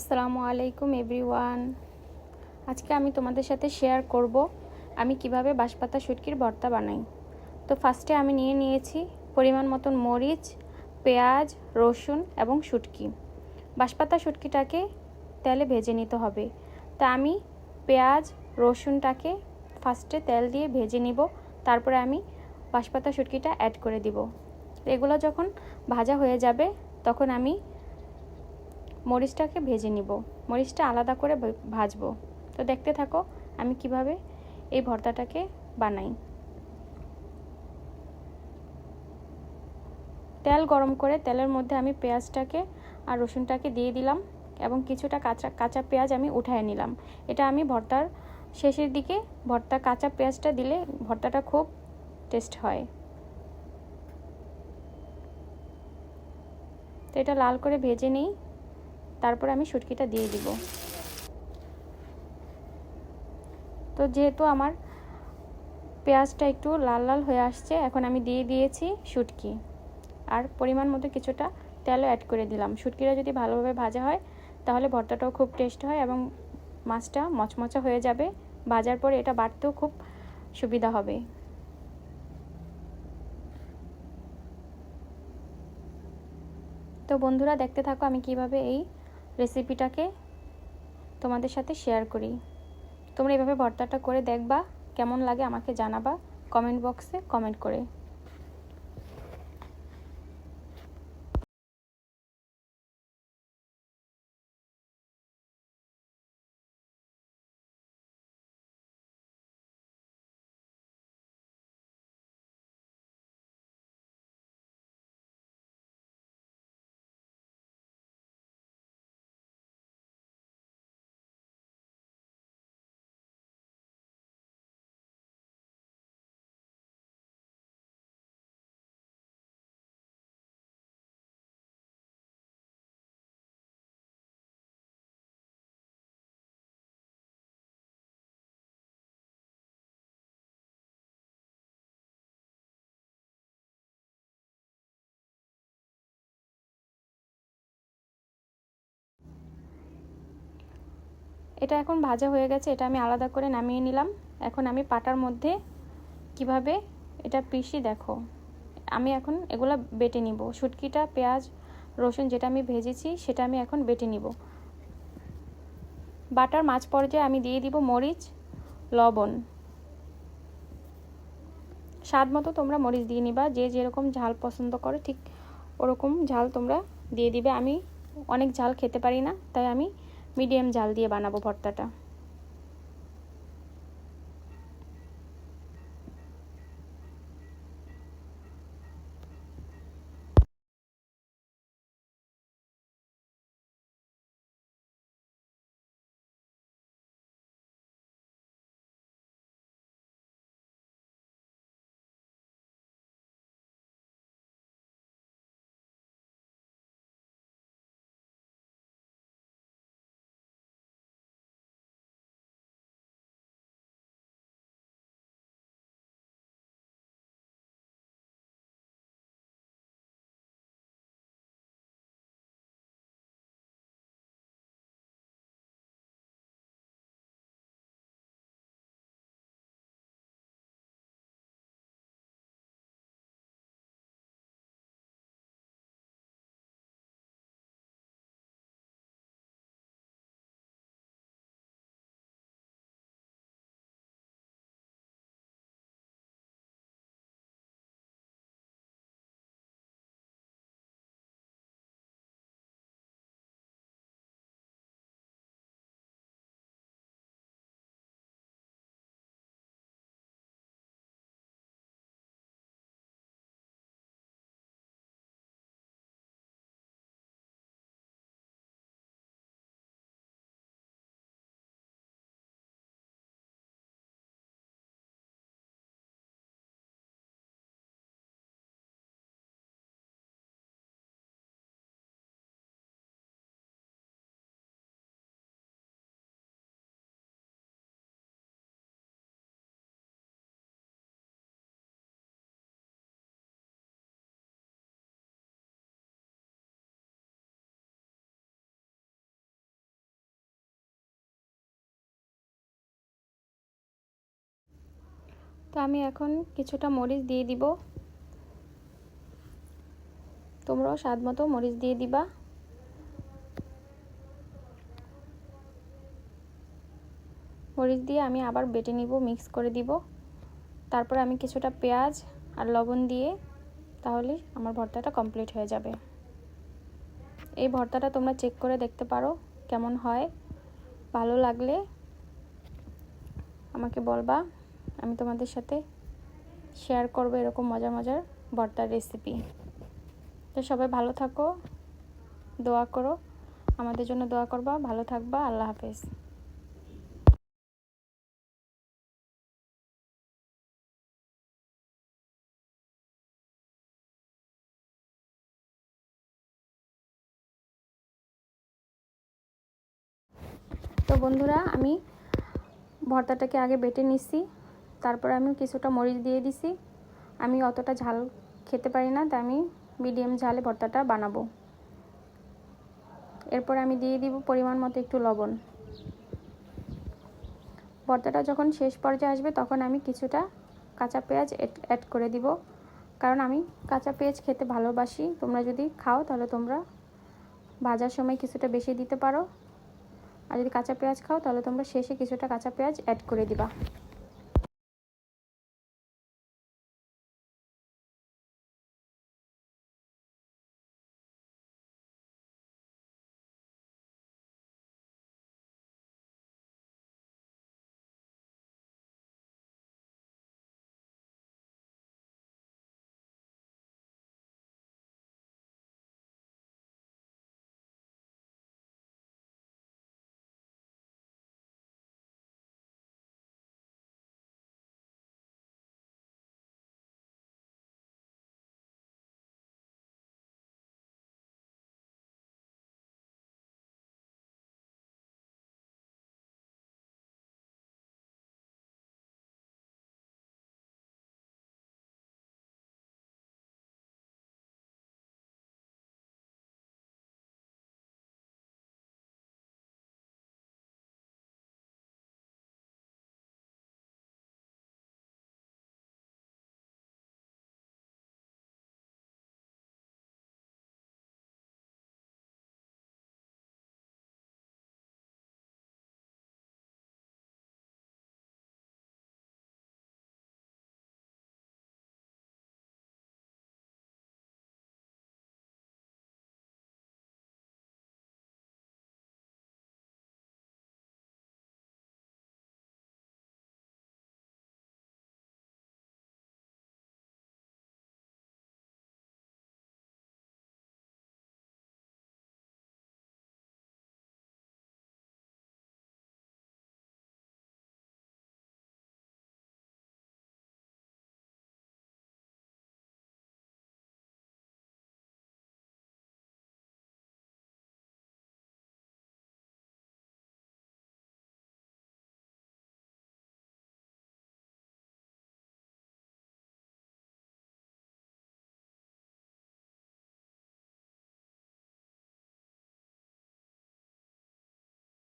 আসসালামু আলাইকুম এভরিওয়ান। আজকে আমি তোমাদের সাথে শেয়ার করব আমি কিভাবে বাঁশপাতা শুটকির ভর্তা বানাই। তো ফার্স্টে আমি নিয়েছি পরিমাণ মতন মরিচ, পেঁয়াজ, রসুন এবং শুটকি। বাঁশপাতা শুটকিটাকে তেলে ভেজে নিতে হবে। তা আমি পেঁয়াজ রসুনটাকে ফার্স্টে তেল দিয়ে ভেজে নিব, তারপরে আমি বাঁশপাতা শুটকিটা অ্যাড করে দিব। এগুলো যখন ভাজা হয়ে যাবে তখন আমি মরিচটাকে ভেজে নিব, মরিচটা আলাদা করে ভাজবো। তো দেখতে থাকো আমি কিভাবে এই ভর্তাটাকে বানাই। তেল গরম করে তেলের মধ্যে আমি পেঁয়াজটাকে আর রসুনটাকে দিয়ে দিলাম এবং কিছুটা কাঁচা পেঁয়াজ আমি উঠায় নিলাম। এটা আমি ভর্তার শেষের দিকে কাঁচা পেঁয়াজটা দিলে ভর্তাটা খুব টেস্ট হয়। তো এটা লাল করে ভেজে নিই, তারপরে আমি শুটকিটা দিয়ে দিব। তো যেহেতু আমার পেঁয়াজটা একটু লাল লাল হয়ে আসছে, এখন আমি দিয়ে দিয়েছি শুটকি আর পরিমাণ মতো কিছুটা তেলও অ্যাড করে দিলাম। শুটকিটা যদি ভালোভাবে ভাজা হয় তাহলে ভর্তাটাও খুব টেস্ট হয় এবং মাছটা মচমচা হয়ে যাবে। ভাজার পরে এটা বাটতেও খুব সুবিধা হবে। তো বন্ধুরা দেখতে থাকো আমি কিভাবে এই রেসিপিটাকে তোমাদের সাথে শেয়ার করি। তোমরা এভাবে ভর্তাটা করে দেখবা, কেমন লাগে আমাকে জানাবা কমেন্ট বক্সে কমেন্ট করে। এটা এখন ভাজা হয়ে গেছে, এটা আমি আলাদা করে নামিয়ে নিলাম। এখন আমি পাটার মধ্যে কিভাবে এটা পিষি দেখো। আমি এখন এগুলা বেটে নিব। শুটকিটা পেঁয়াজ রসুন যেটা আমি ভেজেছি সেটা আমি এখন বেটে নিব। বাটার মাঝ পর্যায়ে আমি দিয়ে দিব মরিচ, লবণ। স্বাদ মতো তোমরা মরিচ দিয়ে নিবা, যে যেরকম ঝাল পছন্দ করো ঠিক ওরকম ঝাল তোমরা দিয়ে দিবে। আমি অনেক ঝাল খেতে পারি না, তাই আমি মিডিয়াম ঝাল দিয়ে বানাবো ভর্তাটা। তো আমি এখন কিছুটা মরিচ দিয়ে দিব, তোমরাও স্বাদ মতো মরিচ দিয়ে দিবা। মরিচ দিয়ে আমি আবার বেটে নিব, মিক্স করে দিব। তারপর আমি কিছুটা পেঁয়াজ আর লবণ দিয়ে তাহলে আমার ভর্তাটা কমপ্লিট হয়ে যাবে। এই ভর্তাটা তোমরা চেক করে দেখতে পারো কেমন হয়, ভালো লাগলে আমাকে বলবা, আমি তোমাদের সাথে শেয়ার করব এরকম মজার মজার ভর্তার রেসিপি। তো সবাই ভালো থাকো, দোয়া করো, আমাদের জন্য দোয়া করবা, ভালো থাকবা। আল্লাহ হাফেজ। তো বন্ধুরা, আমি ভর্তাটাকে আগে বেটে নিছি, তারপর আমি কিছুটা মরিচ দিয়ে দিছি। আমি অতটা ঝাল খেতে পারি না, তাই আমি মিডিয়াম ঝালে ভর্তাটা বানাবো। এরপর আমি দিয়ে দিব পরিমাণ মতো একটু লবণ। ভর্তাটা যখন শেষ পর্যায়ে আসবে তখন আমি কিছুটা কাঁচা পেঁয়াজ অ্যাড করে দিব, কারণ আমি কাঁচা পেঁয়াজ খেতে ভালোবাসি। তোমরা যদি খাও তাহলে তোমরা ভাজার সময় কিছুটা বেশি দিতে পারো, আর যদি কাঁচা পেঁয়াজ খাও তাহলে তোমরা শেষে কিছুটা কাঁচা পেঁয়াজ অ্যাড করে দিবা।